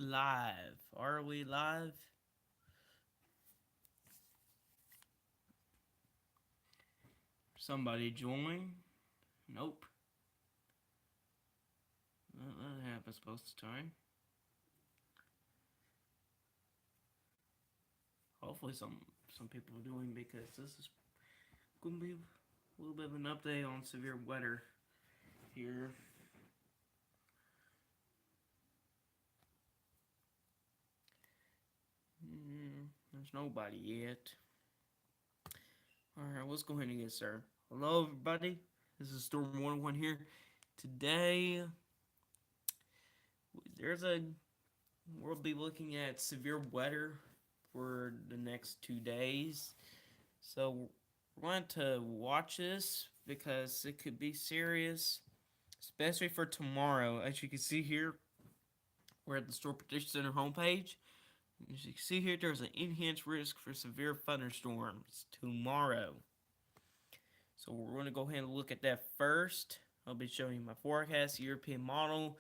live? Are we live? Somebody join? Nope. That happens most of the time. Hopefully some people are doing because this is gonna be a little bit of an update on severe weather here. There's nobody yet. Alright, let's go ahead and get started. Hello everybody. This is Storm 101 here. Today there's a we'll be looking at severe weather for the next 2 days. So we're going to watch this because it could be serious, especially for tomorrow. As you can see here, we're at the Storm Prediction Center homepage. As you can see here, there's an enhanced risk for severe thunderstorms tomorrow. So we're going to go ahead and look at that first. I'll be showing you my forecast, European model,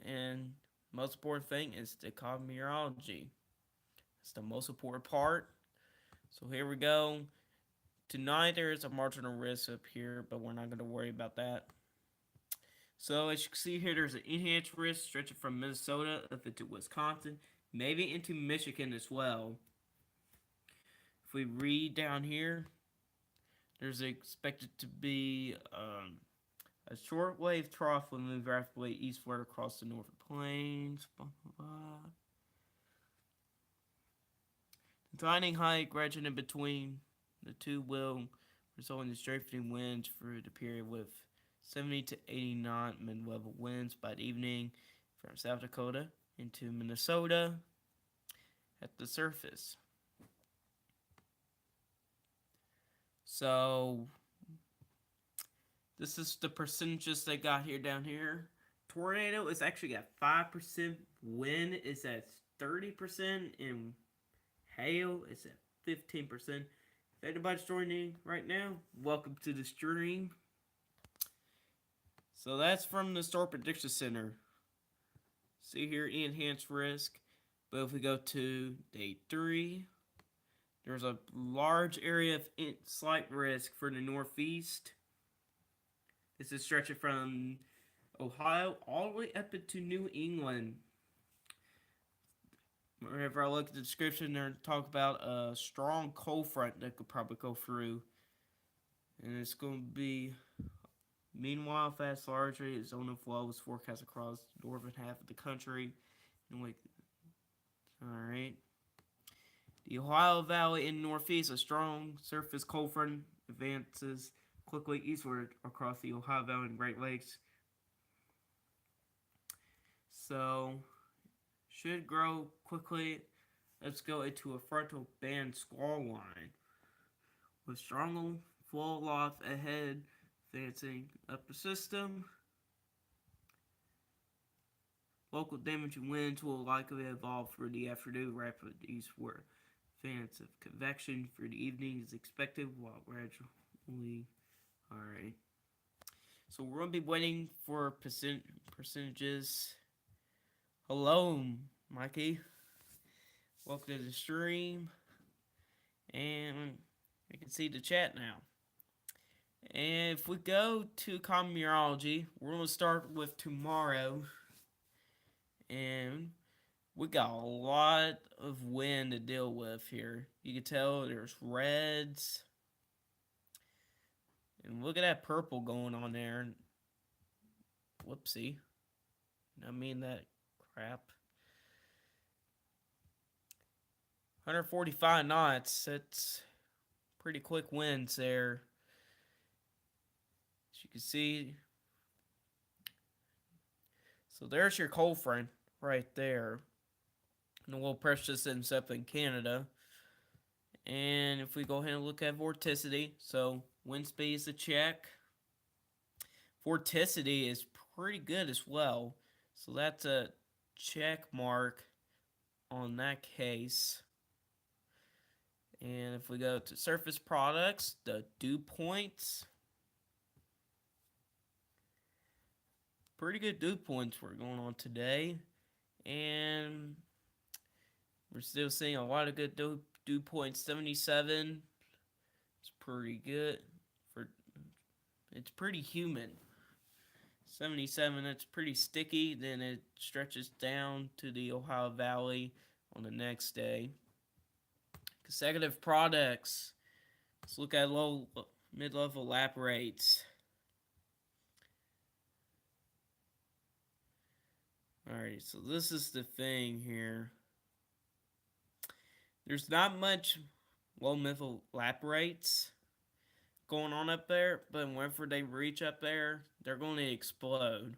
and most important thing is the meteorology. It's the most important part. So here we go. Tonight there is a marginal risk up here, but we're not going to worry about that. So as you can see here, there's an enhanced risk stretching from Minnesota up into Wisconsin, maybe into Michigan as well. If we read down here, there's expected to be a shortwave trough will move rapidly eastward across the northern plains. The tightening height gradient in between the two will result in strengthening winds for the period with 70 to 80 knot mid-level winds by the evening from South Dakota into Minnesota at the surface. So this is the percentages they got here down here. Tornado is actually at 5%. Wind is at 30%. And hail is at 15%. If anybody's joining right now, welcome to the stream. So that's from the Storm Prediction Center. See here, enhanced risk. But if we go to day 3, there's a large area of slight risk for the northeast. This is stretching from Ohio all the way up into New England. Whenever I look at the description, they're talking about a strong cold front that could probably go through. And it's going to be, meanwhile, fast largely zone of flow is forecast across the northern half of the country. Alright. The Ohio Valley in the northeast, a strong surface cold front advances quickly eastward across the Ohio Valley and Great Lakes. So, should grow quickly. Let's go into a frontal band squall line with strong flow aloft ahead, advancing up the system. Local damaging winds will likely evolve for the afternoon. Rapid eastward advance of convection for the evening is expected, while gradually. Alright. So we're going to be waiting for percentages. Hello, Mikey. Welcome to the stream. And you can see the chat now. And if we go to common meteorology, we're going to start with tomorrow. And we got a lot of wind to deal with here. You can tell there's reds. And look at that purple going on there. Whoopsie. I mean that crap. 145 knots. That's pretty quick winds there. As you can see. So there's your cold front right there. And the low pressure system's up in Canada. And if we go ahead and look at vorticity, so wind speed is a check. Vorticity is pretty good as well. So that's a check mark on that case. And if we go to surface products, the dew points. Pretty good dew points we're going on today. And We're still seeing a lot of good dew point. 77. It's pretty good. For It's pretty humid. 77, it's pretty sticky. Then it stretches down to the Ohio Valley on the next day. Consecutive products. Let's look at low mid-level lap rates. Alright, so this is the thing here. There's not much low mid-level lap rates going on up there, but whenever they reach up there, they're going to explode.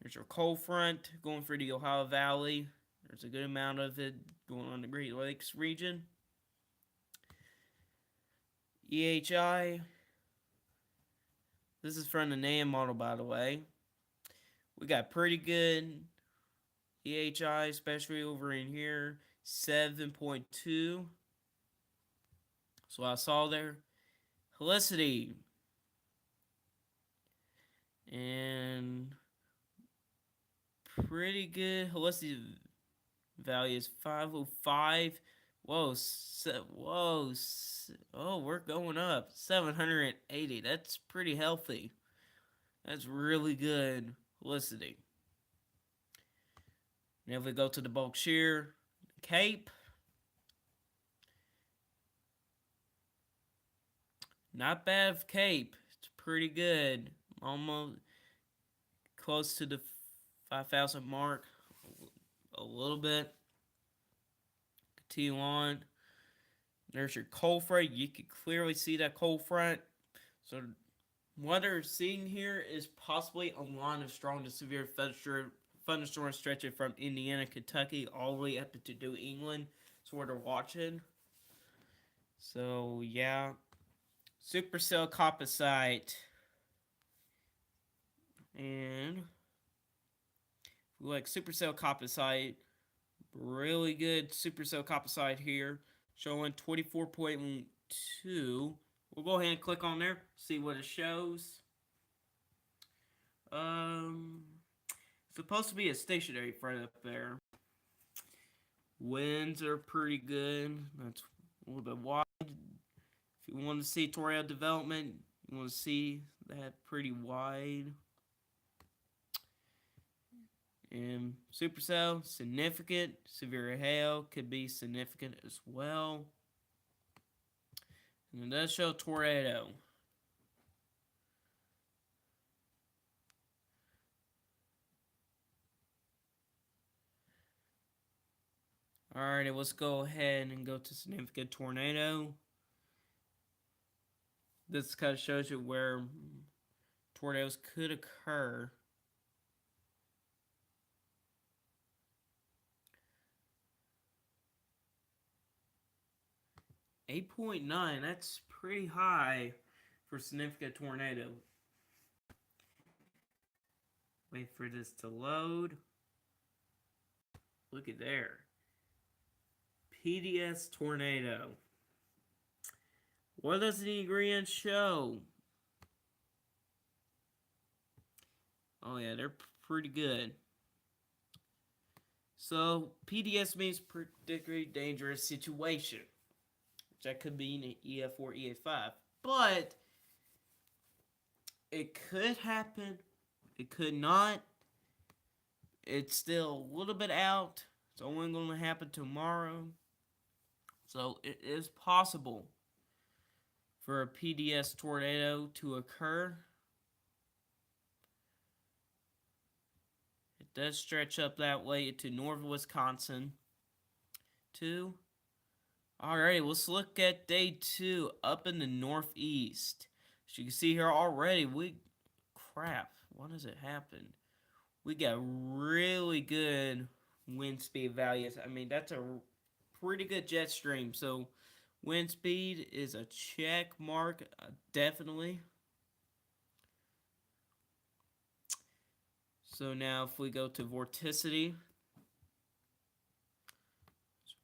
There's your cold front going for the Ohio Valley. There's a good amount of it going on the Great Lakes region. EHI. This is from the NAM model, by the way. We got pretty good EHI, especially over in here. 7.2. So I saw there. Helicity. And pretty good. Helicity value is 505. Whoa, oh, we're going up. 780. That's pretty healthy. That's really good Helicity. Now if we go to the bulk shear, Cape. Not bad Cape. It's pretty good. Almost close to the 5,000 mark. A little bit. Continue on. There's your cold front. You can clearly see that cold front. So what they're seeing here is possibly a line of strong to severe thunderstorms stretching from Indiana, Kentucky, all the way up to New England. That's what they're watching. So yeah. Supercell composite. And we like Supercell composite. Really good Supercell composite here. Showing 24.2. We'll go ahead and click on there. See what it shows. Supposed to be a stationary front up there. Winds are pretty good. That's a little bit wide. If you want to see tornado development, you want to see that pretty wide. And supercell, significant. Severe hail could be significant as well. And it does show tornado. Alright, let's go ahead and go to significant tornado. This kind of shows you where tornadoes could occur. .9, that's pretty high for significant tornado. Wait for this to load. Look at there. PDS tornado. What does the ingredient show? Oh yeah, they're pretty good. So PDS means particularly dangerous situation. That could be an EF4, EF5. But it could happen. It could not. It's still a little bit out. It's only going to happen tomorrow. So it is possible for a PDS tornado to occur. It does stretch up that way to northern Wisconsin too. Alright, let's look at day 2 up in the northeast. As you can see here already, crap, what has it happened? We got really good wind speed values. I mean, that's a pretty good jet stream. So, wind speed is a check mark, definitely. So now if we go to vorticity,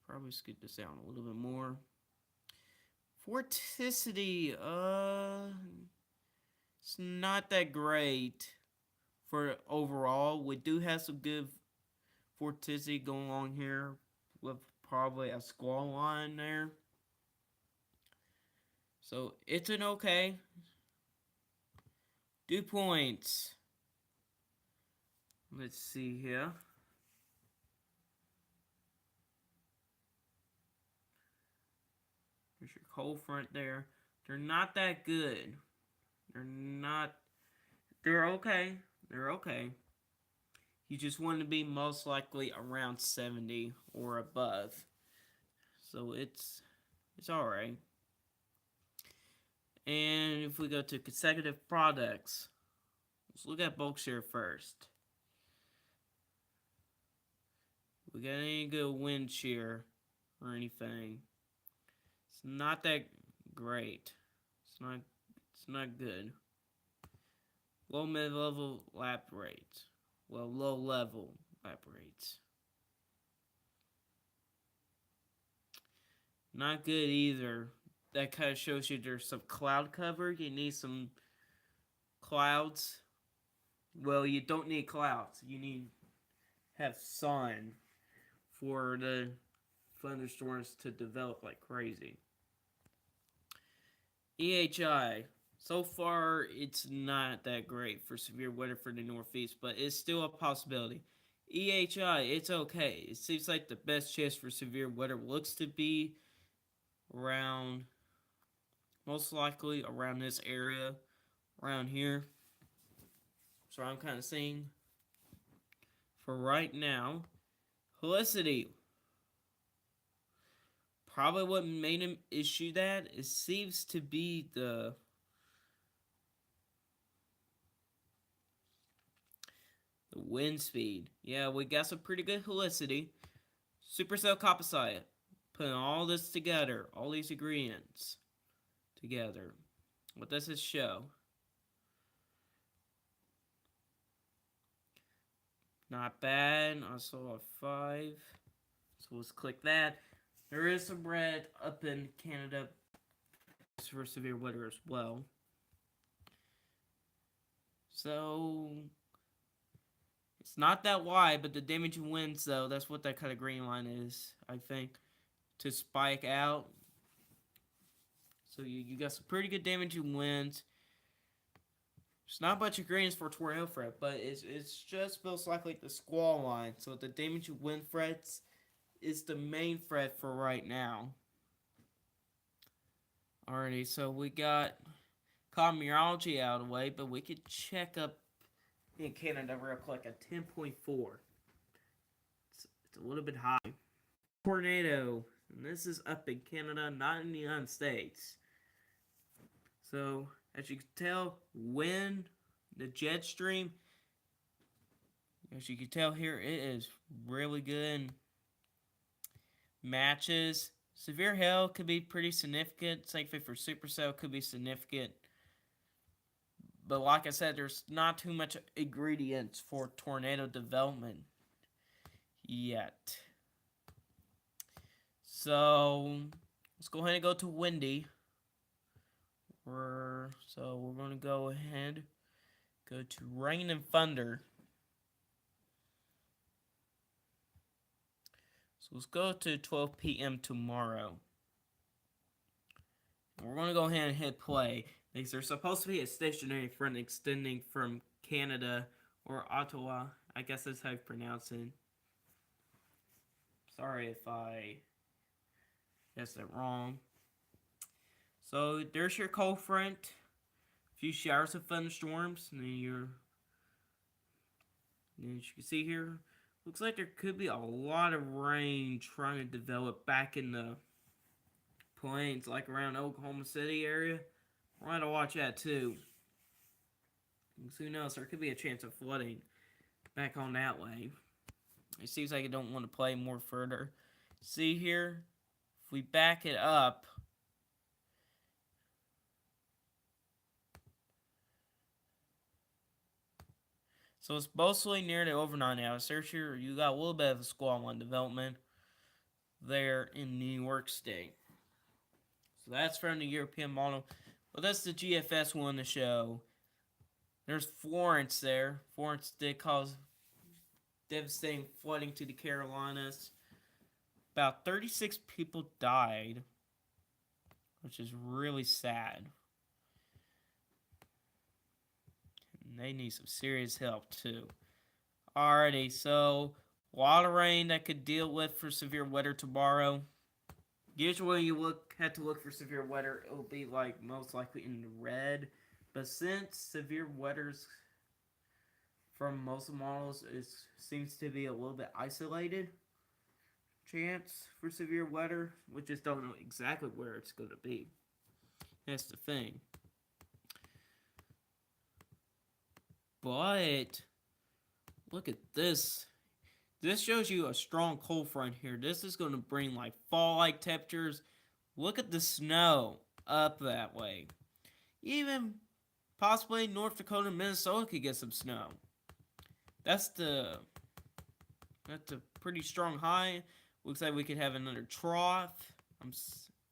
probably scoot this down a little bit more. Vorticity, it's not that great for overall. We do have some good vorticity going on here. with probably a squall line there. So it's an okay. Dew points. Let's see here. There's your cold front there. They're not that good. They're not. They're okay. They're okay. You just want to be most likely around 70 or above. So it's alright. And if we go to consecutive products, let's look at bulk share first. We got any good wind shear or anything? It's not that great. It's not good. Low mid-level lap rates. Well, low level lap rates. Not good either. That kind of shows you there's some cloud cover. You need some clouds. Well, you don't need clouds. You need have sun for the thunderstorms to develop like crazy. EHI. So far, it's not that great for severe weather for the Northeast, but it's still a possibility. EHI, it's okay. It seems like the best chance for severe weather looks to be around, most likely around this area, around here. So I'm kind of seeing for right now. Helicity. Probably what made him issue that, it seems to be the wind speed. Yeah, we got some pretty good helicity. Supercell composite. Putting all this together, all these ingredients together. What does it show? Not bad. I saw a 5. So let's click that. There is some red up in Canada for severe weather as well. So it's not that wide, but the damaging winds, though, that's what that kind of green line is, I think, to spike out. So you got some pretty good damaging winds. There's not much of greens for tornado threat, but it's just most likely the squall line. So the damaging wind threats is the main threat for right now. Alrighty, so we got common meteorology out of the way, but we could check up in Canada real quick at 10.4. It's a little bit high. Tornado, and this is up in Canada, not in the United States. So, as you can tell, wind, the jet stream, as you can tell here, it is really good. Matches. Severe hail could be pretty significant. Same thing for supercell could be significant. But like I said, there's not too much ingredients for tornado development yet. So let's go ahead and go to windy. We're going to go ahead, go to rain and thunder. So let's go to 12 p.m. tomorrow. We're going to go ahead and hit play, because there's supposed to be a stationary front extending from Canada or Ottawa. I guess that's how you pronounce it. Sorry if I guessed it wrong. So there's your cold front. A few showers of thunderstorms. And then as you can see here, looks like there could be a lot of rain trying to develop back in the plains, like around Oklahoma City area. We'll have to watch that too. Because who knows, there could be a chance of flooding back on that way. It seems like I don't want to play more further. See here, if we back it up, so it's mostly near the overnight hours. There's here, you got a little bit of a squall line development there in New York State. So that's from the European model. Well, that's the GFS one to show. There's Florence there. Florence did cause devastating flooding to the Carolinas about 36 people died, which is really sad. And they need some serious help too. Alrighty, so a lot of rain that could deal with for severe weather tomorrow. Usually you have to look for severe weather, it will be like most likely in the red. But since severe weather's from most models seems to be a little bit isolated chance for severe weather, we just don't know exactly where it's going to be. That's the thing. But look at this. This shows you a strong cold front here. This is going to bring like fall-like temperatures. Look at the snow up that way. Even possibly North Dakota and Minnesota could get some snow. That's a pretty strong high. Looks like we could have another trough.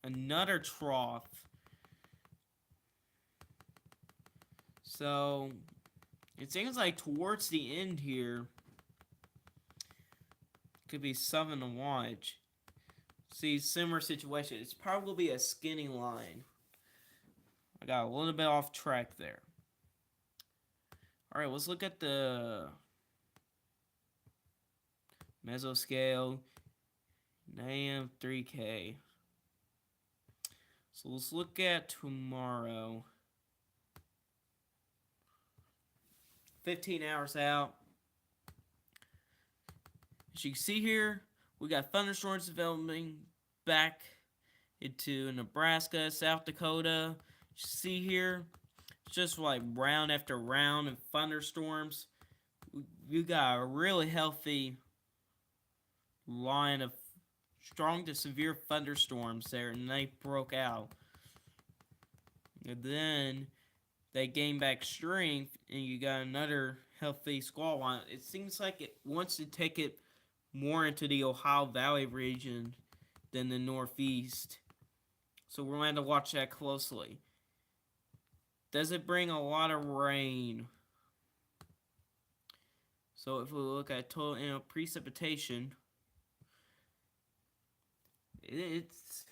Another trough. So it seems like towards the end here could be something to watch. See, similar situation. It's probably a skinny line. I got a little bit off track there. Alright, let's look at the mesoscale. NAM 3K. So let's look at tomorrow. 15 hours out. As you can see here, we got thunderstorms developing back into Nebraska, South Dakota. You see here, it's just like round after round of thunderstorms. You got a really healthy line of strong to severe thunderstorms there, and they broke out. And then they gained back strength, and you got another healthy squall line. It seems like it wants to take it more into the Ohio Valley region than the Northeast. So we're going to watch that closely. Does it bring a lot of rain? So if we look at total precipitation, it's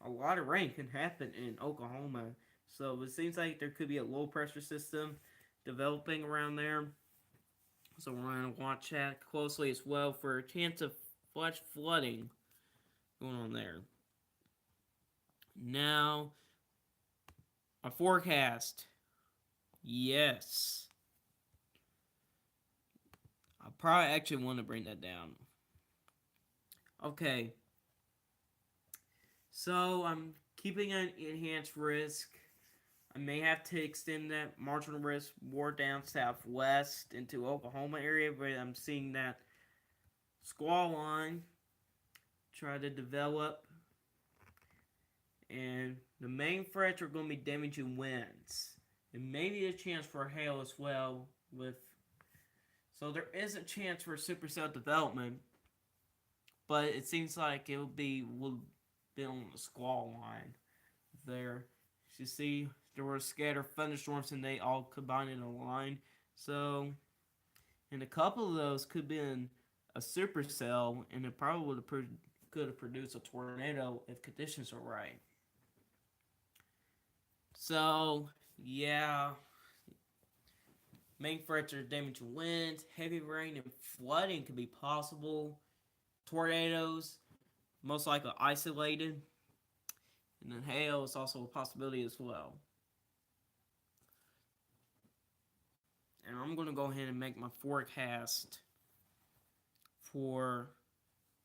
a lot of rain can happen in Oklahoma. So it seems like there could be a low pressure system developing around there. So we're going to watch that closely as well for a chance of flash flooding going on there. Now, a forecast. Yes. I probably actually want to bring that down. Okay. So I'm keeping an enhanced risk. I may have to extend that marginal risk more down southwest into Oklahoma area, where I'm seeing that squall line try to develop. And the main threats are going to be damaging winds. And maybe a chance for hail as well. So there is a chance for supercell development. But it seems like will be on the squall line there. You see, there were scattered thunderstorms and they all combined in a line. So, and a couple of those could be in a supercell, and it probably could have produced a tornado if conditions are right. So, yeah. Main threats are damaging winds, heavy rain, and flooding could be possible. Tornadoes, most likely isolated. And then hail is also a possibility as well. And I'm going to go ahead and make my forecast for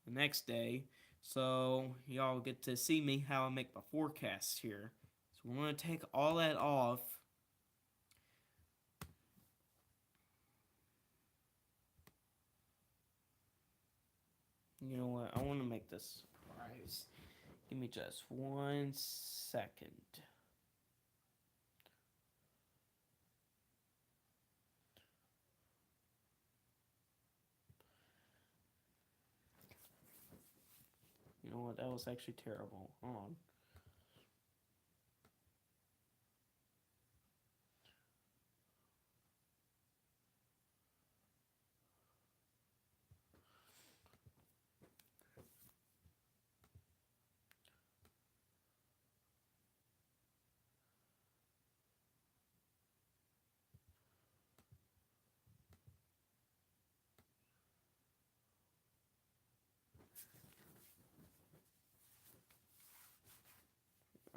the next day. So y'all get to see me how I make my forecast here. So we're going to take all that off. You know what? I want to make this surprise. Give me just 1 second. You know what? That was actually terrible. Hold on.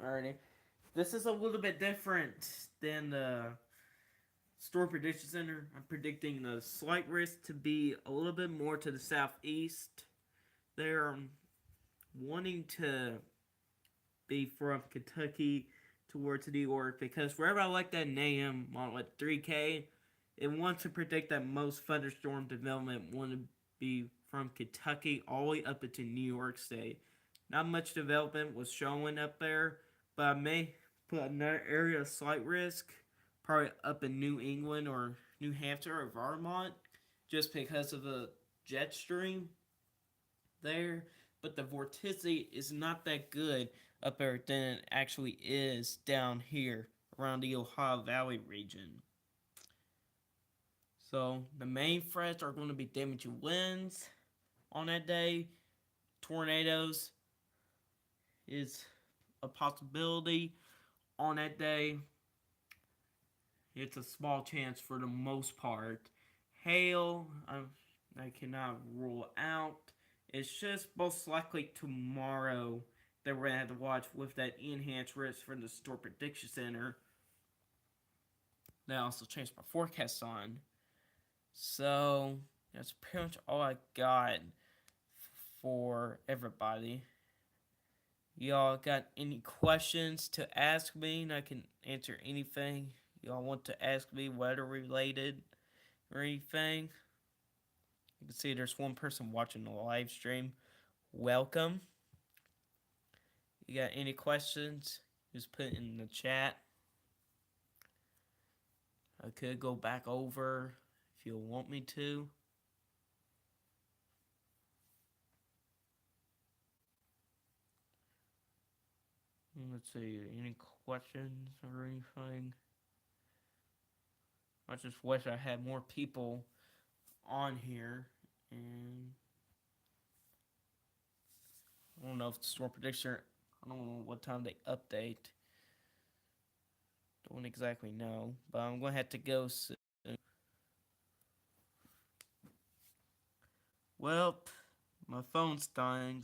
Alrighty. This is a little bit different than the Storm Prediction Center. I'm predicting the slight risk to be a little bit more to the southeast. They're wanting to be from Kentucky towards New York because wherever I like that name on like 3K, it wants to predict that most thunderstorm development want to be from Kentucky all the way up into New York State. Not much development was showing up there, but I may put another area of slight risk, probably up in New England or New Hampshire or Vermont, just because of the jet stream there. But the vorticity is not that good up there than it actually is down here around the Ohio Valley region. So the main threats are going to be damaging winds on that day. Tornadoes is a possibility on that day. It's a small chance for the most part. Hail, I cannot rule out. It's just most likely tomorrow that we're going to have to watch with that enhanced risk from the Storm Prediction Center. That also changed my forecast on. So, that's pretty much all I got for everybody. Y'all got any questions to ask me? I can answer anything y'all want to ask me, weather related or anything. You can see there's one person watching the live stream. Welcome. You got any questions? Just put it in the chat. I could go back over if you want me to. Let's see, any questions or anything? I just wish I had more people on here, and I don't know if the Storm Prediction, I don't know what time they update. Don't exactly know, but I'm going to have to go soon. Well, my phone's dying,